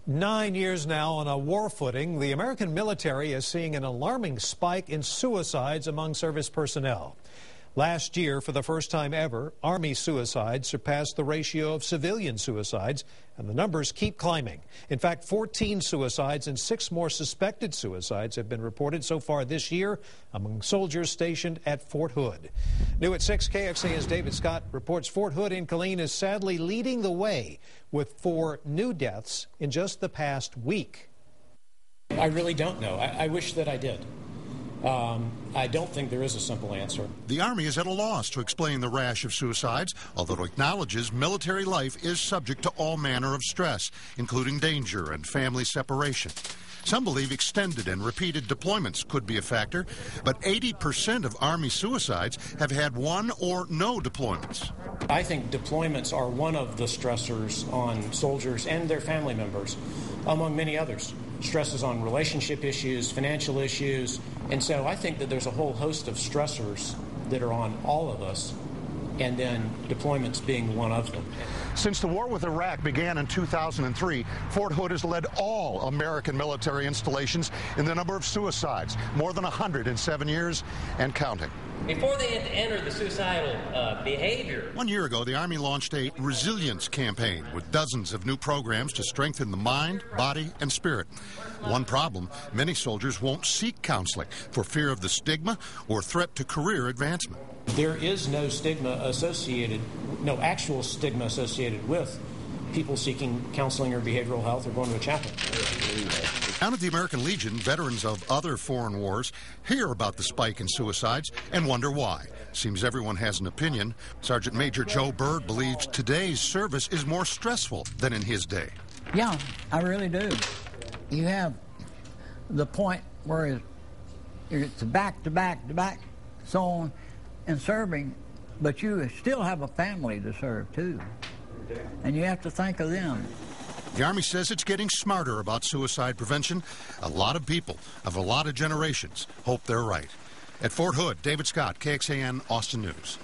9 years now on a war footing, the American military is seeing an alarming spike in suicides among service personnel. Last year, for the first time ever, Army suicides surpassed the ratio of civilian suicides, and the numbers keep climbing. In fact, 14 suicides and 6 more suspected suicides have been reported so far this year among soldiers stationed at Fort Hood. New at 6, KXAN's David Scott reports Fort Hood in Killeen is sadly leading the way with 4 new deaths in just the past week. I really don't know. I wish that I did. I don't think there is a simple answer. The Army is at a loss to explain the rash of suicides, although it acknowledges military life is subject to all manner of stress, including danger and family separation. Some believe extended and repeated deployments could be a factor, but 80% of Army suicides have had one or no deployments. I think deployments are one of the stressors on soldiers and their family members, among many others. Stresses on relationship issues, financial issues, and so I think that there's a whole host of stressors that are on all of us, and then deployments being one of them. Since the war with Iraq began in 2003, Fort Hood has led all American military installations in the number of suicides, more than 100 in 7 years and counting. Before they enter the suicidal behavior. 1 year ago, the Army launched a resilience campaign with dozens of new programs to strengthen the mind, body, and spirit. One problem, many soldiers won't seek counseling for fear of the stigma or threat to career advancement. There is no stigma associated, no actual stigma associated with people seeking counseling or behavioral health or going to a chaplain. Down at the American Legion, veterans of other foreign wars hear about the spike in suicides and wonder why. Seems everyone has an opinion. Sergeant Major Joe Bird believes today's service is more stressful than in his day. Yeah, I really do. You have the point where it's back to back to back, so on, and serving, but you still have a family to serve too, and you have to think of them. The Army says it's getting smarter about suicide prevention. A lot of people of a lot of generations hope they're right. At Fort Hood, David Scott, KXAN, Austin News.